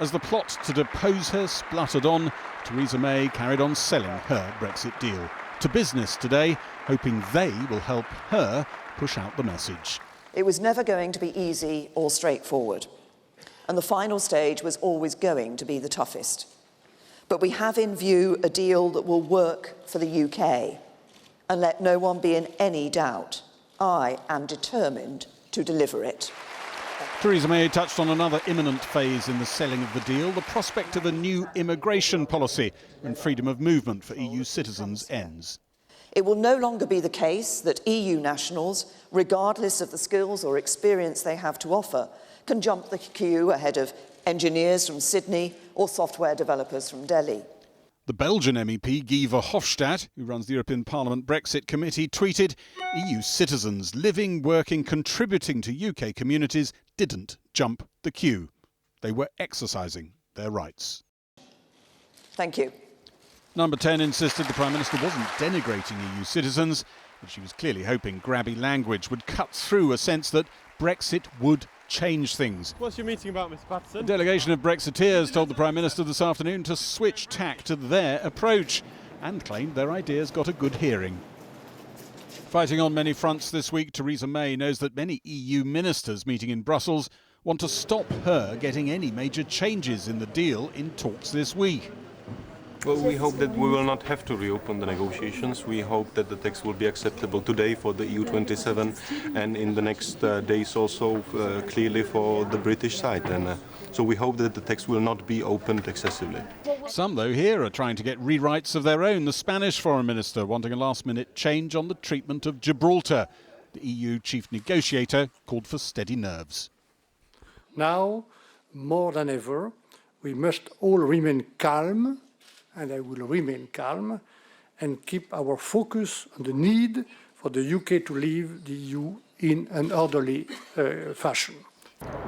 As the plot to depose her spluttered on, Theresa May carried on selling her Brexit deal. To business today, hoping they will help her push out the message. It was never going to be easy or straightforward, and the final stage was always going to be the toughest. But we have in view a deal that will work for the UK, and let no one be in any doubt, I am determined to deliver it. Theresa May touched on another imminent phase in the selling of the deal, the prospect of a new immigration policy when freedom of movement for EU citizens ends. It will no longer be the case that EU nationals, regardless of the skills or experience they have to offer, can jump the queue ahead of engineers from Sydney or software developers from Delhi. The Belgian MEP Guy Verhofstadt, who runs the European Parliament Brexit Committee, tweeted, EU citizens living, working, contributing to UK communities didn't jump the queue. They were exercising their rights. Thank you. Number 10 insisted the Prime Minister wasn't denigrating EU citizens, but she was clearly hoping grabby language would cut through a sense that Brexit would change things. What's your meeting about, Mr Patterson? A delegation of Brexiteers told the Prime Minister this afternoon to switch tack to their approach and claimed their ideas got a good hearing. Fighting on many fronts this week, Theresa May knows that many EU ministers meeting in Brussels want to stop her getting any major changes in the deal in talks this week. Well, we hope that we will not have to reopen the negotiations. We hope that the text will be acceptable today for the EU27 and in the next days also clearly for the British side. And so we hope that the text will not be opened excessively. Some, though, here are trying to get rewrites of their own. The Spanish Foreign Minister wanting a last-minute change on the treatment of Gibraltar. The EU chief negotiator called for steady nerves. Now, more than ever, we must all remain calm, and I will remain calm, and keep our focus on the need for the UK to leave the EU in an orderly fashion.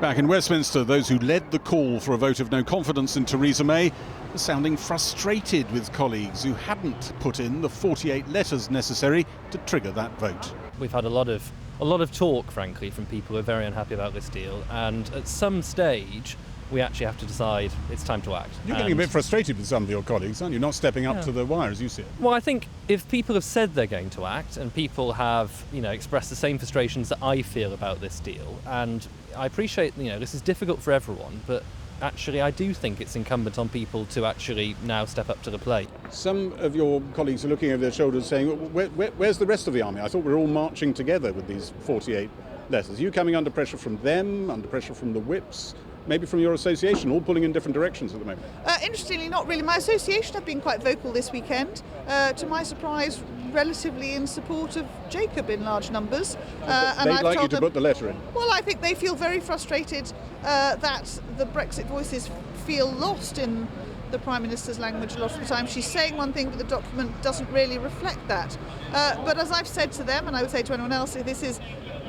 Back in Westminster, those who led the call for a vote of no confidence in Theresa May are sounding frustrated with colleagues who hadn't put in the 48 letters necessary to trigger that vote. We've had a lot of talk, frankly, from people who are very unhappy about this deal, and at some stage we actually have to decide it's time to act. You're getting a bit frustrated with some of your colleagues, aren't you? Not stepping up to the wire as you see it. Well, I think if people have said they're going to act and people have, expressed the same frustrations that I feel about this deal, and I appreciate, this is difficult for everyone, but actually I do think it's incumbent on people to actually now step up to the plate. Some of your colleagues are looking over their shoulders saying, where's the rest of the army? I thought we were all marching together with these 48 letters. Are you coming under pressure from them, under pressure from the whips? Maybe from your association, all pulling in different directions at the moment? Interestingly, not really. My association have been quite vocal this weekend. To my surprise, relatively in support of Jacob in large numbers. And they'd like you to put the letter in? Well, I think they feel very frustrated that the Brexit voices feel lost in the Prime Minister's language a lot of the time. She's saying one thing, but the document doesn't really reflect that. But as I've said to them, and I would say to anyone else, this is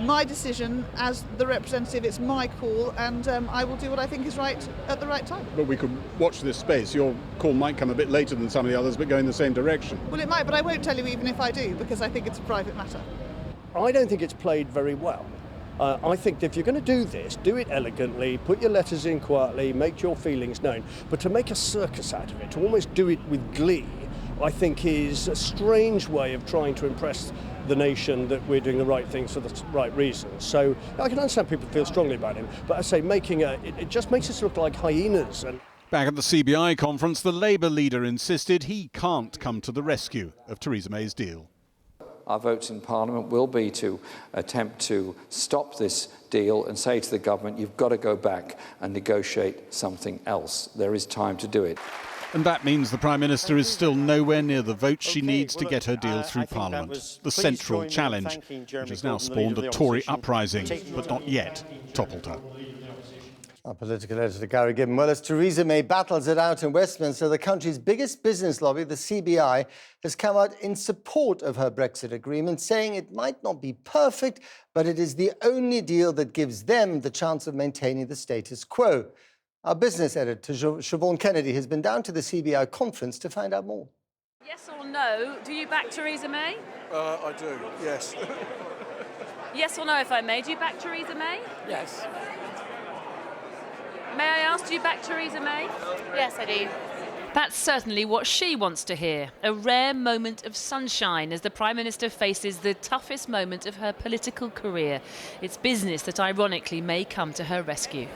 my decision as the representative, it's my call, and I will do what I think is right at the right time. But we could watch this space. Your call might come a bit later than some of the others, but go in the same direction. Well, it might, but I won't tell you even if I do, because I think it's a private matter. I don't think it's played very well. I think that if you're going to do this, do it elegantly, put your letters in quietly, make your feelings known. But to make a circus out of it, to almost do it with glee, I think is a strange way of trying to impress the nation that we're doing the right things for the right reasons. So I can understand people feel strongly about him, but I say it just makes us look like hyenas. Back at the CBI conference, the Labour leader insisted he can't come to the rescue of Theresa May's deal. Our votes in Parliament will be to attempt to stop this deal and say to the government, you've got to go back and negotiate something else. There is time to do it. And that means the Prime Minister is still nowhere near the vote she needs to get her deal through Parliament. The central challenge, which has now spawned a Tory uprising, but not yet toppled her. Our political editor, Gary Gibbon. Well, as Theresa May battles it out in Westminster, the country's biggest business lobby, the CBI, has come out in support of her Brexit agreement, saying it might not be perfect, but it is the only deal that gives them the chance of maintaining the status quo. Our business editor, Siobhan Kennedy, has been down to the CBI conference to find out more. Yes or no, do you back Theresa May? I do, yes. Yes or no, if I may, do you back Theresa May? Yes. May I ask Do you back Theresa May? Yes, I do. That's certainly what she wants to hear. A rare moment of sunshine as the Prime Minister faces the toughest moment of her political career. It's business that ironically may come to her rescue.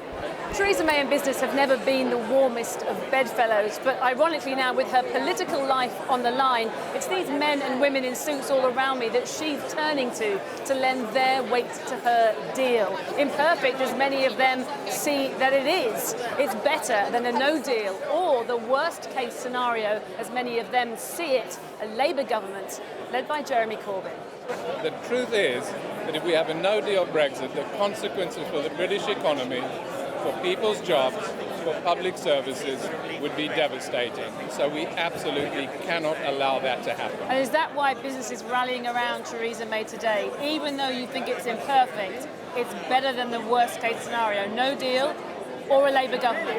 Theresa May and business have never been the warmest of bedfellows, but ironically now, with her political life on the line, it's these men and women in suits all around me that she's turning to lend their weight to her deal. Imperfect as many of them see that it is, it's better than a no deal, or the worst case scenario as many of them see it, a Labour government led by Jeremy Corbyn. The truth is that if we have a no-deal Brexit, the consequences for the British economy, for people's jobs, for public services would be devastating. So we absolutely cannot allow that to happen. And is that why business is rallying around Theresa May today? Even though you think it's imperfect, it's better than the worst case scenario, no deal or a Labour government?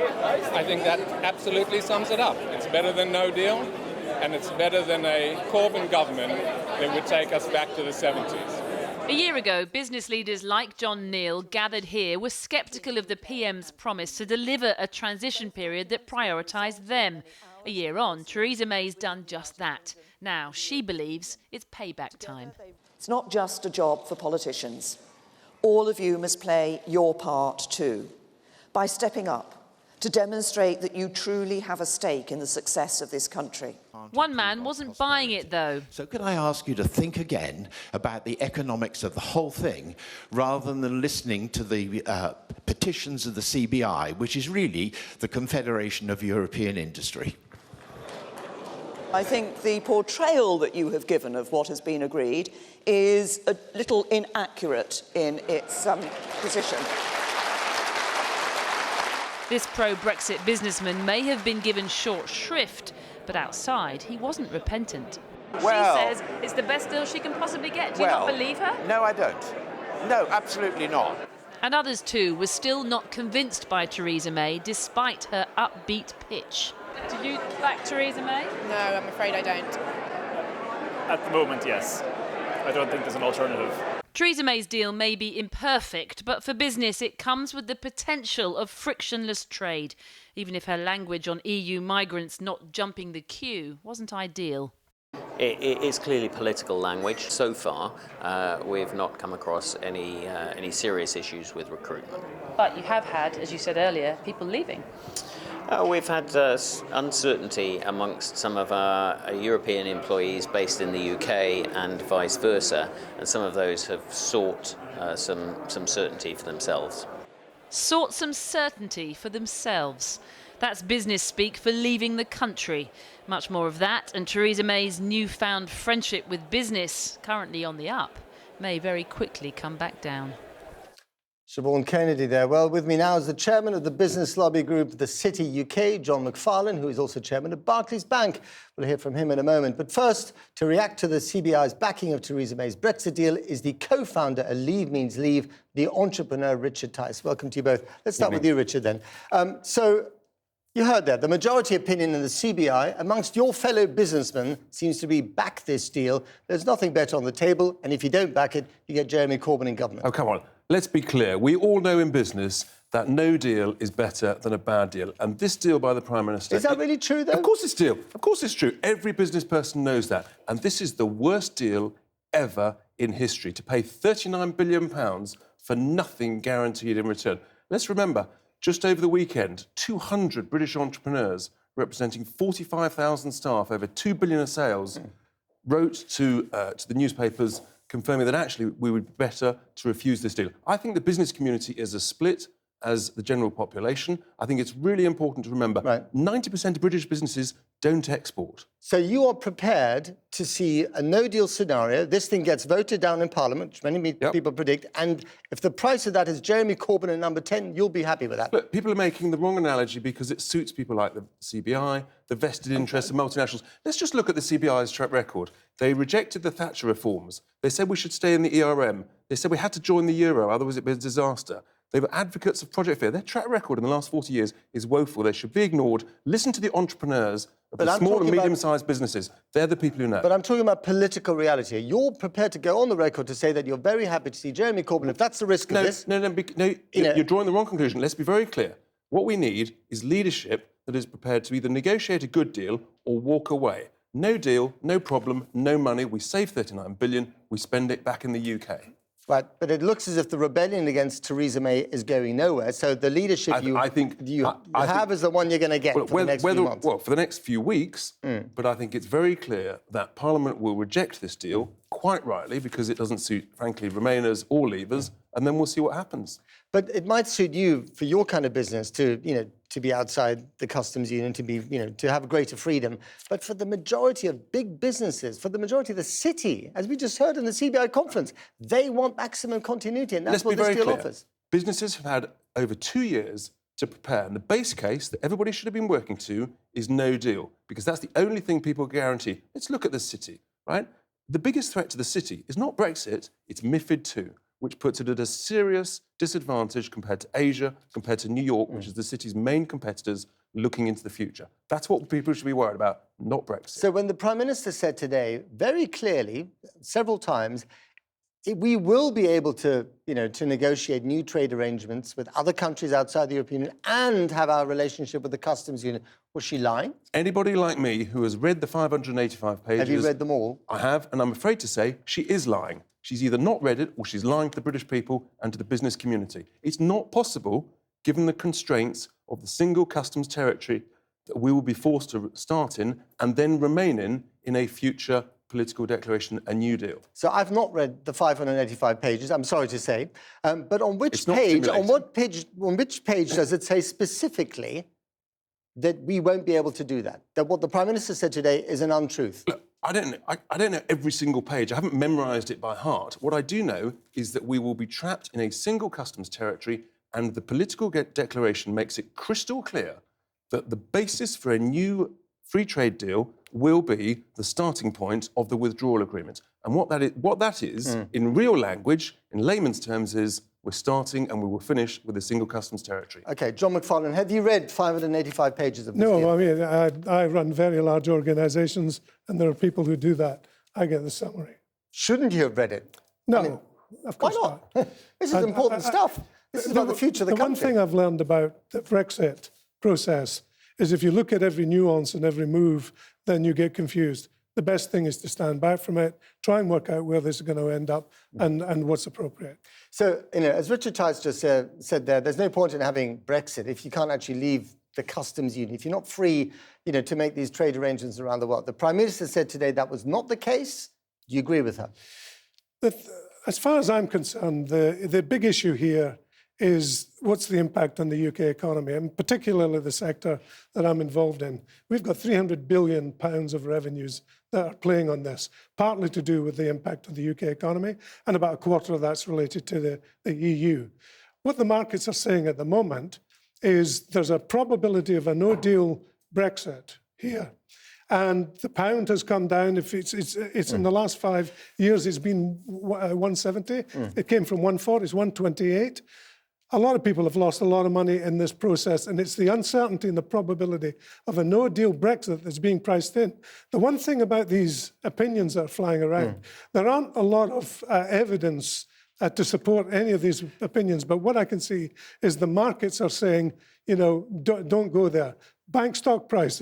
I think that absolutely sums it up. It's better than no deal, and it's better than a Corbyn government that would take us back to the 70s. A year ago, business leaders like John Neal gathered here were sceptical of the PM's promise to deliver a transition period that prioritised them. A year on, Theresa May's done just that. Now she believes it's payback time. It's not just a job for politicians. All of you must play your part too, by stepping up to demonstrate that you truly have a stake in the success of this country. One man wasn't buying it, though. So could I ask you to think again about the economics of the whole thing, rather than listening to the petitions of the CBI, which is really the Confederation of European Industry? I think the portrayal that you have given of what has been agreed is a little inaccurate in its position. This pro-Brexit businessman may have been given short shrift, but outside he wasn't repentant. Well, she says it's the best deal she can possibly get. Do you not believe her? No, I don't. No, absolutely not. And others too were still not convinced by Theresa May, despite her upbeat pitch. Do you back Theresa May? No, I'm afraid I don't. At the moment, yes. I don't think there's an alternative. Theresa May's deal may be imperfect, but for business it comes with the potential of frictionless trade, even if her language on EU migrants not jumping the queue wasn't ideal. It's clearly political language. So far, we've not come across any serious issues with recruitment. But you have had, as you said earlier, people leaving. We've had uncertainty amongst some of our European employees based in the UK and vice versa, and some of those have sought some certainty for themselves. Sought some certainty for themselves. That's business speak for leaving the country. Much more of that, and Theresa May's newfound friendship with business, currently on the up, may very quickly come back down. Siobhan Kennedy there. Well, with me now is the chairman of the business lobby group, the City UK, John McFarlane, who is also chairman of Barclays Bank. We'll hear from him in a moment. But first, to react to the CBI's backing of Theresa May's Brexit deal is the co-founder of Leave Means Leave, the entrepreneur Richard Tice. Welcome to you both. Let's start with you, Richard, then. So you heard that. The majority opinion in the CBI amongst your fellow businessmen seems to be back this deal. There's nothing better on the table, and if you don't back it, you get Jeremy Corbyn in government. Oh, come on. Let's be clear. We all know in business that no deal is better than a bad deal. And this deal by the Prime Minister... Is that really true, though? Of course it's true. Of course it's true. Every business person knows that. And this is the worst deal ever in history, to pay £39 billion for nothing guaranteed in return. Let's remember, just over the weekend, 200 British entrepreneurs representing 45,000 staff, over £2 billion of sales, wrote to the newspapers confirming that actually we would be better to refuse this deal. I think the business community is as split as the general population. I think it's really important to remember 90% of British businesses don't export. So you are prepared to see a no-deal scenario. This thing gets voted down in Parliament, which many people predict, and if the price of that is Jeremy Corbyn at number 10, you'll be happy with that. Look, people are making the wrong analogy because it suits people like the CBI, the vested interests of multinationals. Let's just look at the CBI's track record. They rejected the Thatcher reforms. They said we should stay in the ERM. They said we had to join the euro, otherwise it'd be a disaster. They were advocates of Project Fear. Their track record in the last 40 years is woeful. They should be ignored. Listen to the entrepreneurs of the small and medium-sized businesses. They're the people who know. But I'm talking about political reality. You're prepared to go on the record to say that you're very happy to see Jeremy Corbyn, if that's the risk of this... No, you're drawing the wrong conclusion. Let's be very clear. What we need is leadership that is prepared to either negotiate a good deal or walk away. No deal, no problem, no money. We save 39 billion, we spend it back in the UK. Right, but it looks as if the rebellion against Theresa May is going nowhere. So the leadership you have is the one you're going to get for the next few months. Well, for the next few weeks, but I think it's very clear that Parliament will reject this deal, quite rightly, because it doesn't suit, frankly, Remainers or Leavers, and then we'll see what happens. But it might suit you, for your kind of business, to be outside the customs union, to have greater freedom. But for the majority of big businesses, for the majority of the city, as we just heard in the CBI conference, they want maximum continuity, and that's what this deal offers. Businesses have had over 2 years to prepare, and the base case that everybody should have been working to is no deal, because that's the only thing people guarantee. Let's look at the city, right? The biggest threat to the city is not Brexit, it's MiFID II, which puts it at a serious disadvantage compared to Asia, compared to New York, which is the city's main competitors looking into the future. That's what people should be worried about, not Brexit. So when the Prime Minister said today, very clearly, several times, we will be able to, to negotiate new trade arrangements with other countries outside the European Union and have our relationship with the customs union. Was she lying? Anybody like me who has read the 585 pages... Have you read them all? I have, and I'm afraid to say she is lying. She's either not read it or she's lying to the British people and to the business community. It's not possible, given the constraints of the single customs territory that we will be forced to start in and then remain in a future political declaration, a new deal. So I've not read the 585 pages, I'm sorry to say, but on which page does it say specifically that we won't be able to do that? That what the Prime Minister said today is an untruth? Look, I don't know every single page. I haven't memorised it by heart. What I do know is that we will be trapped in a single customs territory, and the political declaration makes it crystal clear that the basis for a new free trade deal will be the starting point of the withdrawal agreement. And what that is in real language, in layman's terms, is we're starting and we will finish with a single customs territory. OK, John McFarlane, have you read 585 pages of this deal? No, I mean, I run very large organisations, and there are people who do that. I get the summary. Shouldn't you have read it? No, of course not. This is important stuff. This is about the future of the country. The one thing I've learned about the Brexit process is if you look at every nuance and every move, then you get confused. The best thing is to stand back from it, try and work out where this is going to end up and what's appropriate. So, as Richard Tice just said there's no point in having Brexit if you can't actually leave the customs union, if you're not free, to make these trade arrangements around the world. The Prime Minister said today that was not the case. Do you agree with her? As far as I'm concerned, the big issue here is what's the impact on the UK economy, and particularly the sector that I'm involved in. We've got £300 billion of revenues that are playing on this, partly to do with the impact of the UK economy, and about a quarter of that's related to the EU. What the markets are saying at the moment is there's a probability of a no-deal Brexit here. And the pound has come down. If it's in the last 5 years, it's been 170. It came from 140, it's 128. A lot of people have lost a lot of money in this process, and it's the uncertainty and the probability of a no-deal Brexit that's being priced in. The one thing about these opinions that are flying around, there aren't a lot of evidence to support any of these opinions, but what I can see is the markets are saying, don't go there. Bank stock prices,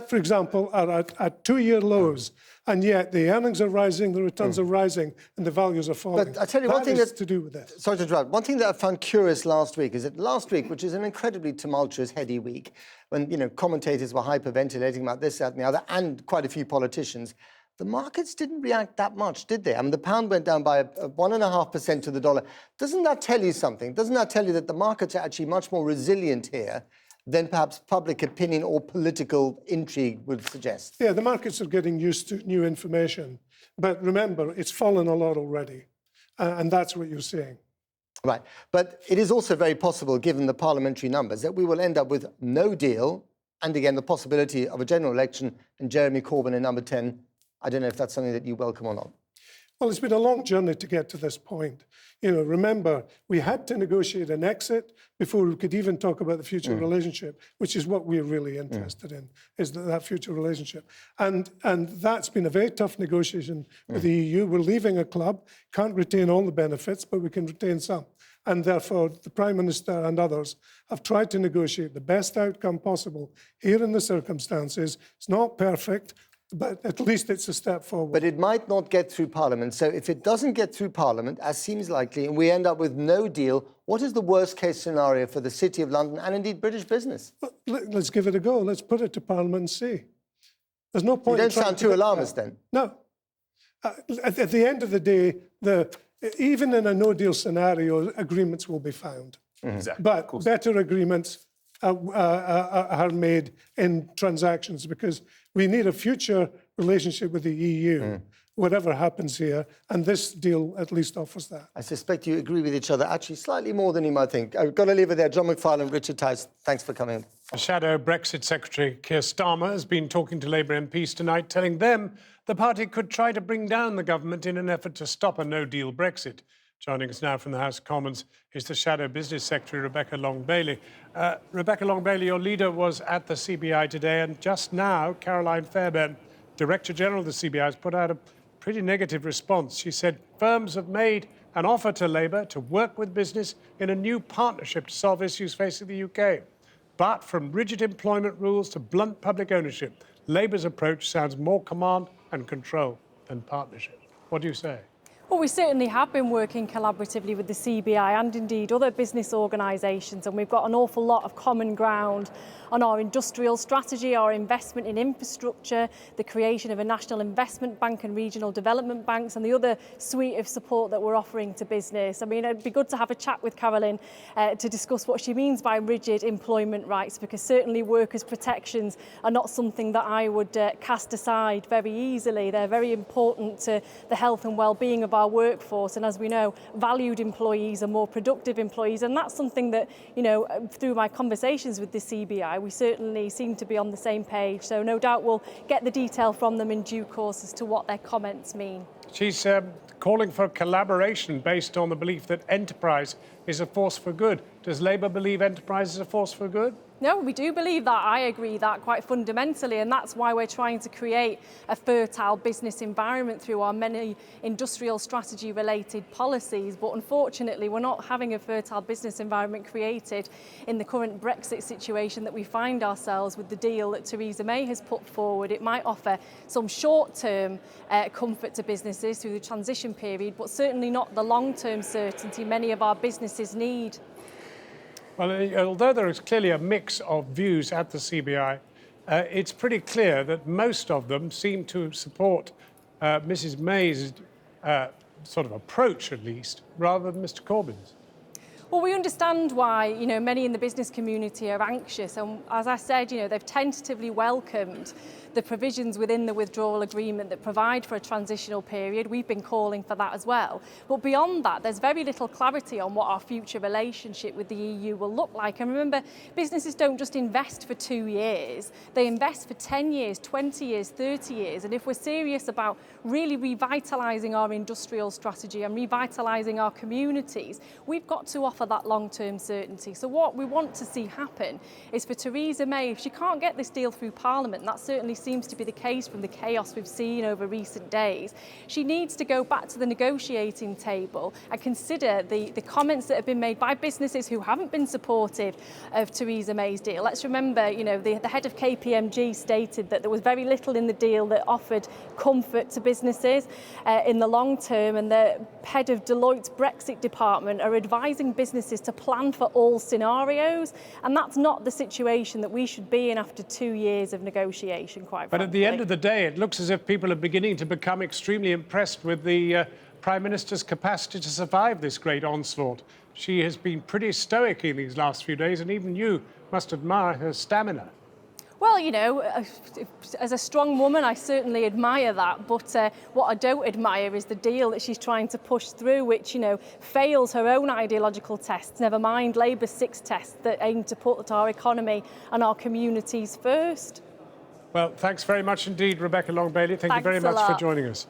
for example, are at 2-year lows, and yet the earnings are rising, the returns are rising, and the values are falling. But I tell you one thing that's to do with this. Sorry to interrupt. One thing that I found curious last week is that last week, which is an incredibly tumultuous, heady week, when commentators were hyperventilating about this, that, and the other, and quite a few politicians, the markets didn't react that much, did they? I mean, the pound went down by 1.5% to the dollar. Doesn't that tell you something? Doesn't that tell you that the markets are actually much more resilient here than perhaps public opinion or political intrigue would suggest? Yeah, the markets are getting used to new information. But remember, it's fallen a lot already. And that's what you're seeing. Right. But it is also very possible, given the parliamentary numbers, that we will end up with no deal, and again, the possibility of a general election and Jeremy Corbyn in number 10. I don't know if that's something that you welcome or not. Well, it's been a long journey to get to this point. Remember, we had to negotiate an exit before we could even talk about the future relationship, which is what we're really interested in, is that future relationship. And that's been a very tough negotiation with the EU. We're leaving a club, can't retain all the benefits, but we can retain some. And therefore, the Prime Minister and others have tried to negotiate the best outcome possible here in the circumstances. It's not perfect, but at least it's a step forward. But it might not get through Parliament. So if it doesn't get through Parliament, as seems likely, and we end up with no deal, what is the worst-case scenario for the City of London and indeed British business? Let's give it a go. Let's put it to Parliament and see. There's no point. You don't sound too alarmist then. No. At the end of the day, even in a no-deal scenario, agreements will be found. Exactly. But better agreements are made in transactions because we need a future relationship with the EU, whatever happens here, and this deal at least offers that. I suspect you agree with each other, actually slightly more than you might think. I've got to leave it there. John McFarlane, Richard Tice, thanks for coming. Shadow Brexit Secretary Keir Starmer has been talking to Labour MPs tonight, telling them the party could try to bring down the government in an effort to stop a no-deal Brexit. Joining us now from the House of Commons is the Shadow Business Secretary, Rebecca Long-Bailey. Rebecca Long-Bailey, your leader was at the CBI today, and just now, Caroline Fairbairn, Director General of the CBI, has put out a pretty negative response. She said firms have made an offer to Labour to work with business in a new partnership to solve issues facing the UK. But from rigid employment rules to blunt public ownership, Labour's approach sounds more command and control than partnership. What do you say? Well, we certainly have been working collaboratively with the CBI and indeed other business organisations, and we've got an awful lot of common ground on our industrial strategy, our investment in infrastructure, the creation of a national investment bank and regional development banks, and the other suite of support that we're offering to business. I mean, it'd be good to have a chat with Caroline to discuss what she means by rigid employment rights, because certainly workers' protections are not something that I would cast aside very easily. They're very important to the health and well-being of our workforce, and as we know, valued employees are more productive employees, and that's something that, you know, through my conversations with the CBI, we certainly seem to be on the same page. So no doubt we'll get the detail from them in due course as to what their comments mean. She's calling for collaboration based on the belief that enterprise is a force for good. Does Labour believe enterprise is a force for good? No, we do believe that. I agree that quite fundamentally, and that's why we're trying to create a fertile business environment through our many industrial strategy related policies. But unfortunately, we're not having a fertile business environment created in the current Brexit situation that we find ourselves with the deal that Theresa May has put forward. It might offer some short-term comfort to businesses through the transition period, but certainly not the long-term certainty many of our businesses need. Well, although there is clearly a mix of views at the CBI, it's pretty clear that most of them seem to support Mrs May's sort of approach, at least, rather than Mr Corbyn's. Well, we understand why, you know, many in the business community are anxious, and as I said, you know, they've tentatively welcomed the provisions within the withdrawal agreement that provide for a transitional period. We've been calling for that as well. But beyond that, there's very little clarity on what our future relationship with the EU will look like. And remember, businesses don't just invest for 2 years. They invest for 10 years, 20 years, 30 years. And if we're serious about really revitalising our industrial strategy and revitalising our communities, we've got to offer that long-term certainty. So what we want to see happen is for Theresa May, if she can't get this deal through Parliament, that certainly seems to be the case from the chaos we've seen over recent days, she needs to go back to the negotiating table and consider the comments that have been made by businesses who haven't been supportive of Theresa May's deal. Let's remember, you know, the head of KPMG stated that there was very little in the deal that offered comfort to businesses in the long term, and the head of Deloitte's Brexit department are advising businesses to plan for all scenarios, and that's not the situation that we should be in after 2 years of negotiation. But at the end of the day, it looks as if people are beginning to become extremely impressed with the Prime Minister's capacity to survive this great onslaught. She has been pretty stoic in these last few days, and even you must admire her stamina. Well, you know, as a strong woman, I certainly admire that. But what I don't admire is the deal that she's trying to push through, which, you know, fails her own ideological tests, never mind Labour's 6 tests that aim to put our economy and our communities first. Well, thanks very much indeed, Rebecca Long-Bailey. Thank you very much for joining us.